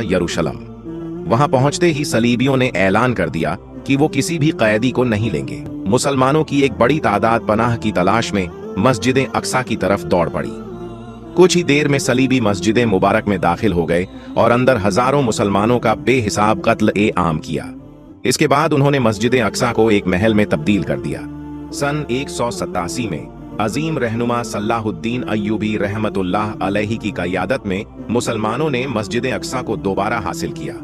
यरूशलम। वहां पहुंचते ही सलीबियों ने ऐलान कर दिया कि वो किसी भी कैदी को नहीं लेंगे। मुसलमानों की एक बड़ी तादाद पनाह की तलाश में मस्जिद अक्सा की तरफ दौड़ पड़ी। कुछ ही देर में सलीबी मस्जिद मुबारक में दाखिल हो गए और अंदर हजारों मुसलमानों का बेहिसाब कत्ल आम किया। इसके बाद उन्होंने मस्जिद अक्सा को एक महल में तब्दील कर दिया। सन 187 में अजीम रहनुमा सलाहुद्दीन अय्यूबी रहमतुल्लाह अलैहि की क़यादत में मुसलमानों ने मस्जिद अक्सा को दोबारा हासिल किया।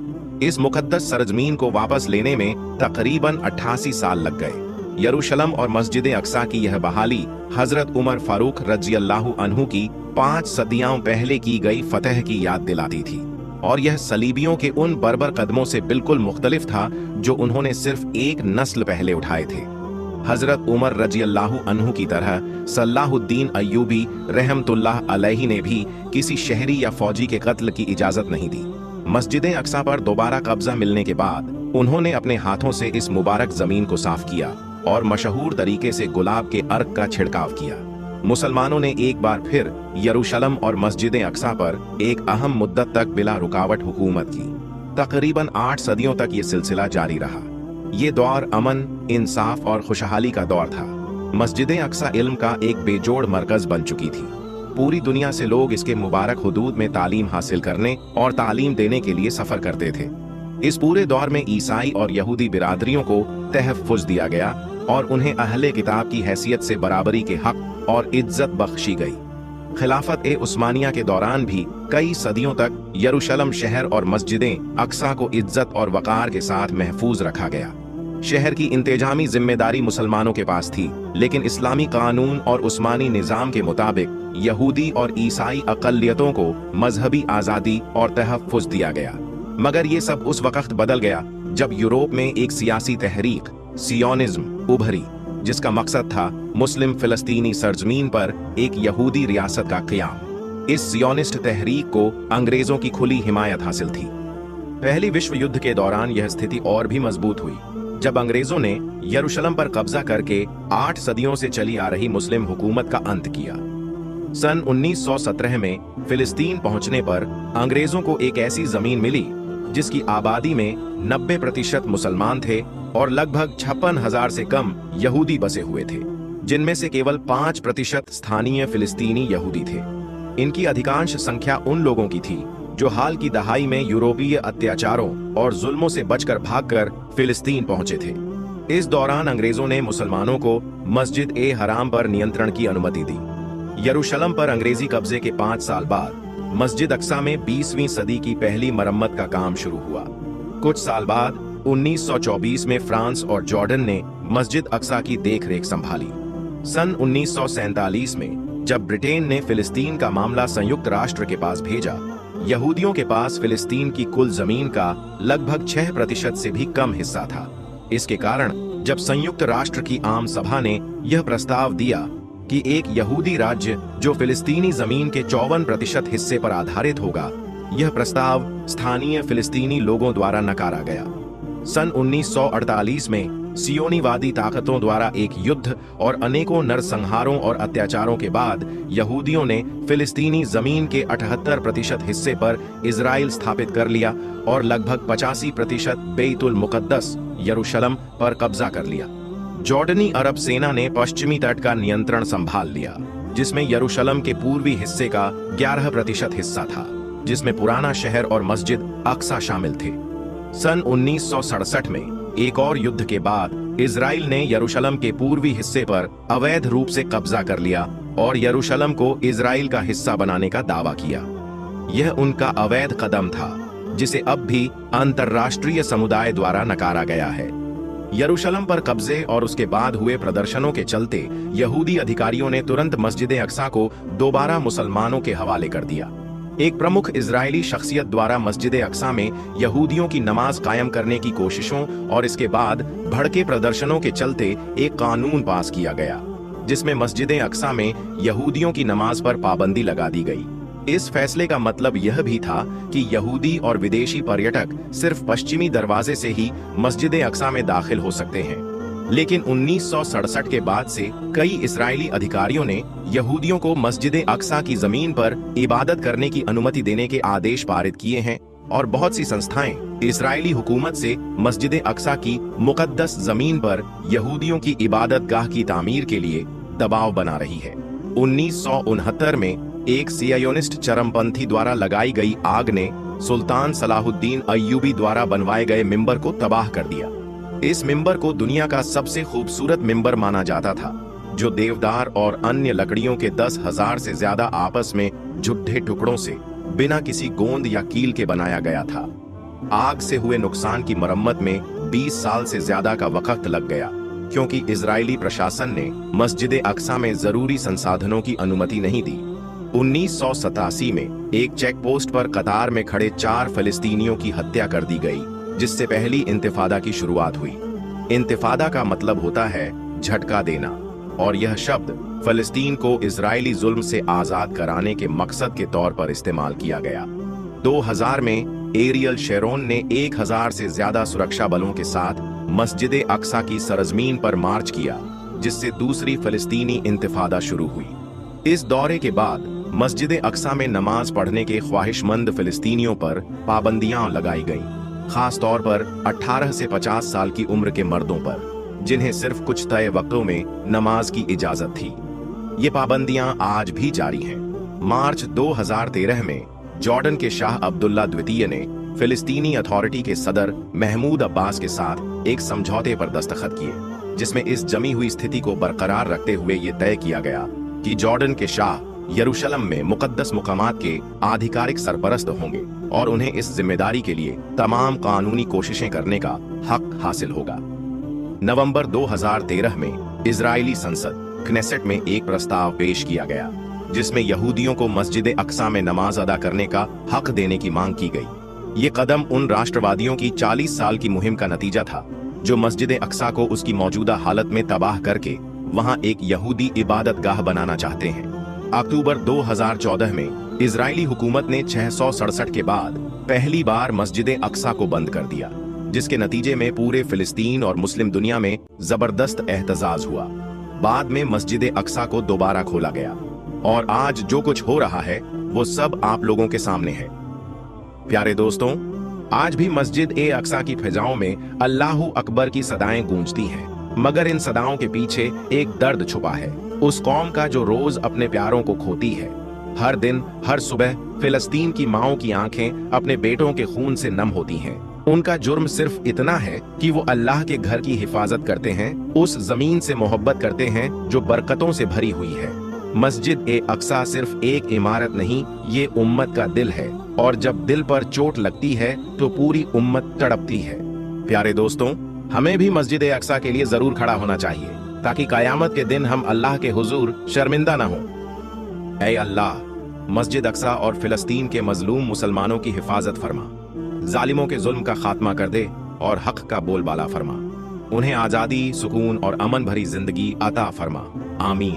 इस मुकद्दस सरजमीन को वापस लेने में तकरीबन 88 साल लग गए। यरूशलम और मस्जिद अक्सा की यह बहाली हजरत उमर फारूक रज़ियल्लाहु अन्हु की 5 सदियों पहले की गई फतह की याद दिलाती थी, और यह सलीबियों के उन बर्बर कदमों से बिल्कुल मुख्तलिफ था जो उन्होंने सिर्फ एक नस्ल पहले उठाए थे। हजरत उमर रज़ियल्लाहु अन्हु की तरह सलाहुद्दीन अय्यूबी रहमतुल्लाह अलैहि ने भी किसी शहरी या फौजी के कत्ल की इजाजत नहीं दी। मस्जिद अक्सा पर दोबारा कब्जा मिलने के बाद उन्होंने अपने हाथों से इस मुबारक जमीन को साफ किया और मशहूर तरीके से गुलाब के अर्क का छिड़काव किया। मुसलमानों ने एक बार फिर यरूशलम और मस्जिद अक्सा पर एक अहम मुद्दत तक बिला रुकावट हुकूमत की। तकरीबन 8 सदियों तक ये सिलसिला जारी रहा। ये दौर अमन, इंसाफ और खुशहाली का दौर था। मस्जिद अक्सा इल्म का एक बेजोड़ मरकज बन चुकी थी। पूरी दुनिया से लोग इसके मुबारक हुदूद में तालीम हासिल करने और तालीम देने के लिए सफर करते थे। इस पूरे दौर में ईसाई और यहूदी बिरादरियों को तहफ़्फ़ुज़ दिया गया और उन्हें अहले किताब की हैसियत से बराबरी के हक और इज्जत बख्शी गई। खिलाफत उस्मानिया के दौरान भी कई सदियों तक यरूशलम शहर और मस्जिदें अक्सा को इज्जत और वक़ार के साथ महफूज रखा गया। शहर की इंतजामी जिम्मेदारी मुसलमानों के पास थी, लेकिन इस्लामी कानून और उस्मानी निज़ाम के मुताबिक यहूदी और ईसाई अक़लियतों को मजहबी आज़ादी और तहफ़्फ़ुज़ दिया गया। मगर ये सब उस वक़्त बदल गया जब यूरोप में एक सियासी तहरीक सियोनिज्म उभरी, जिसका मकसद था मुस्लिम फिलिस्तीनी सरजमीन पर एक यहूदी रियासत का क़याम। इस सियोनिस्ट तहरीक को अंग्रेजों की खुली हिमायत हासिल थी। पहले विश्व युद्ध के दौरान यह स्थिति और भी मजबूत हुई, जब अंग्रेजों ने यरूशलम पर कब्जा करके 8 सदियों से चली आ रही मुस्लिम हुकूमत का अंत किया। सन 1917 में फिलिस्तीन पहुंचने पर अंग्रेजों को एक ऐसी जमीन मिली जिसकी आबादी में 90% मुसलमान थे और लगभग 56,000 से कम यहूदी बसे हुए थे, जिनमें से केवल 5% स्थानीय फिलिस्तीनी यहूदी थे। इनकी अधिकांश संख्या उन लोगों की थी जो हाल की दहाई में यूरोपीय अत्याचारों और जुल्मों से बचकर भागकर फिलिस्तीन पहुंचे थे। इस दौरान अंग्रेजों ने मुसलमानों को मस्जिद हराम पर नियंत्रण की अनुमति दी। यरूशलम पर अंग्रेजी कब्जे के 5 साल बाद मस्जिद अक्सा में 20वीं सदी की पहली मरम्मत का काम शुरू हुआ। कुछ साल बाद 1924 में फ्रांस और जॉर्डन ने मस्जिद अक्सा की देखरेख संभाली। सन 1947 में जब ब्रिटेन ने फिलिस्तीन का मामला संयुक्त राष्ट्र के पास भेजा, यहूदियों के पास फिलिस्तीन की कुल जमीन का लगभग 6% से भी कम हिस्सा था। इसके कारण जब संयुक्त राष्ट्र की आम सभा ने यह प्रस्ताव दिया कि एक यहूदी राज्य जो फिलिस्तीनी जमीन के 54% हिस्से पर आधारित होगा, यह प्रस्ताव स्थानीय फिलिस्तीनी लोगों द्वारा नकारा गया। सन 1948 में सियोनीवादी ताकतों द्वारा एक युद्ध और अनेकों नरसंहारों और अत्याचारों के बाद यहूदियों ने फिलिस्तीनी जमीन के 78% हिस्से पर इजराइल स्थापित कर लिया और लगभग 85% बैतुल मुकद्दस यरूशलम पर कब्जा कर लिया। जॉर्डनी अरब सेना ने पश्चिमी तट का नियंत्रण संभाल लिया, जिसमें यरूशलम के पूर्वी हिस्से का 11% हिस्सा था, जिसमें पुराना शहर और मस्जिद अक्सा शामिल थे। सन 1967 में एक और युद्ध के बाद इजराइल ने यरूशलम के पूर्वी हिस्से पर अवैध रूप से कब्जा कर लिया और यरूशलम को इजराइल का हिस्सा बनाने का दावा किया। यह उनका अवैध कदम था, जिसे अब भी अंतर्राष्ट्रीय समुदाय द्वारा नकारा गया है। यरूशलम पर कब्जे और उसके बाद हुए प्रदर्शनों के चलते यहूदी अधिकारियों ने तुरंत मस्जिद अक्सा को दोबारा मुसलमानों के हवाले कर दिया। एक प्रमुख इजरायली शख्सियत द्वारा मस्जिद अक्सा में यहूदियों की नमाज कायम करने की कोशिशों और इसके बाद भड़के प्रदर्शनों के चलते एक कानून पास किया गया, जिसमें मस्जिद अक्सा में यहूदियों की नमाज पर पाबंदी लगा दी गई। इस फैसले का मतलब यह भी था कि यहूदी और विदेशी पर्यटक सिर्फ पश्चिमी दरवाजे से ही मस्जिद अक्सा में दाखिल हो सकते हैं। लेकिन 1967 के बाद से कई इस्राएली अधिकारियों ने यहूदियों को मस्जिद अक्सा की जमीन पर इबादत करने की अनुमति देने के आदेश पारित किए हैं, और बहुत सी संस्थाएं इजरायली हुकूमत से मस्जिद अक्सा की मुकद्दस जमीन पर यहूदियों की इबादत गाह की तामीर के लिए दबाव बना रही है। 1969 में एक सियोनिस्ट चरमपंथी द्वारा लगाई गई आग ने सुल्तान सलाहुद्दीन अय्यूबी द्वारा बनवाए गए मिंबर को तबाह कर दिया। इस मिंबर को दुनिया का सबसे खूबसूरत मिंबर माना जाता था, जो देवदार और अन्य लकड़ियों के 10,000 से ज्यादा आपस में जुड़े टुकड़ों से बिना किसी गोंद या कील के बनाया गया था। आग से हुए नुकसान की मरम्मत में 20 साल से ज्यादा का वक्त लग गया, क्योंकि इजरायली प्रशासन ने मस्जिद अक्सा में जरूरी संसाधनों की अनुमति नहीं दी। 1987 में एक चेक पोस्ट पर कतार में खड़े 4 फिलिस्तीनियों की हत्या कर दी गई, जिससे पहली इंतिफादा की शुरुआत हुई। इंतिफादा का मतलब होता है झटका देना, और यह शब्द फिलिस्तीन को इजरायली जुल्म से आजाद कराने के मकसद के तौर पर इस्तेमाल किया गया। 2000 में एरियल शेरोन ने 1000 से ज्यादा सुरक्षा बलों के साथ मस्जिद अक्सा की सरजमीन पर मार्च किया, जिससे दूसरी फिलिस्तीनी इंतिफादा शुरू हुई। इस दौरे के बाद मस्जिद अक्सा में नमाज पढ़ने के ख्वाहिशमंद फिलिस्तीनियों पर पाबंदियां लगाई गईं, खास तौर पर 18 से 50 साल की उम्र के मर्दों पर, जिन्हें सिर्फ कुछ तय वक्तों में नमाज की इजाजत थी। ये पाबंदियां आज भी जारी हैं। मार्च 2013 में जॉर्डन के शाह अब्दुल्ला द्वितीय ने फिलिस्तीनी अथॉरिटी के सदर महमूद अब्बास के साथ एक समझौते पर दस्तखत किए, जिसमें इस जमी हुई स्थिति को बरकरार रखते हुए ये तय किया गया कि जॉर्डन के शाह यरूशलेम में मुकद्दस मुकामात के आधिकारिक सरपरस्त होंगे और उन्हें इस जिम्मेदारी के लिए तमाम कानूनी कोशिशें करने का हक हासिल होगा। नवंबर 2013 में इजरायली संसद क्नेसेट में एक प्रस्ताव पेश किया गया, जिसमें यहूदियों को मस्जिद अक्सा में नमाज अदा करने का हक देने की मांग की गई। ये कदम उन राष्ट्रवादियों की 40 साल की मुहिम का नतीजा था, जो मस्जिद अक्सा को उसकी मौजूदा हालत में तबाह करके वहां एक यहूदी इबादत गाह बनाना चाहते हैं। अक्टूबर 2014 में इजरायली हुकूमत ने 667 के बाद पहली बार मस्जिद अक्सा को बंद कर दिया, जिसके नतीजे में पूरे फिलिस्तीन और मुस्लिम दुनिया में जबरदस्त एहतजाज हुआ। बाद में मस्जिद अक्सा को दोबारा खोला गया, और आज जो कुछ हो रहा है वो सब आप लोगों के सामने है। प्यारे दोस्तों, आज भी मस्जिद ए अक्सा की फिजाओं में अल्लाहू अकबर की सदाएं गूंजती हैं, मगर इन सदाओं के पीछे एक दर्द छुपा है, उस कौम का जो रोज अपने प्यारों को खोती है। हर दिन हर सुबह फिलिस्तीन की माओं की आंखें अपने बेटों के खून से नम होती हैं। उनका जुर्म सिर्फ इतना है कि वो अल्लाह के घर की हिफाजत करते हैं, उस जमीन से मोहब्बत करते हैं जो बरकतों से भरी हुई है। मस्जिद ए अक्सा सिर्फ एक इमारत नहीं, ये उम्मत का दिल है, और जब दिल पर चोट लगती है तो पूरी उम्मत तड़पती है। प्यारे दोस्तों, हमें भी मस्जिद ए अक्सा के लिए जरूर खड़ा होना चाहिए, ताकि कयामत के दिन हम अल्लाह के हुजूर शर्मिंदा ना हो। ऐ अल्लाह, मस्जिद अक्सा और फिलिस्तीन के मजलूम मुसलमानों की हिफाजत फरमा, जालिमों के जुल्म का खात्मा कर दे और हक का बोलबाला फरमा। उन्हें आजादी, सुकून और अमन भरी जिंदगी अता फरमा। आमीन।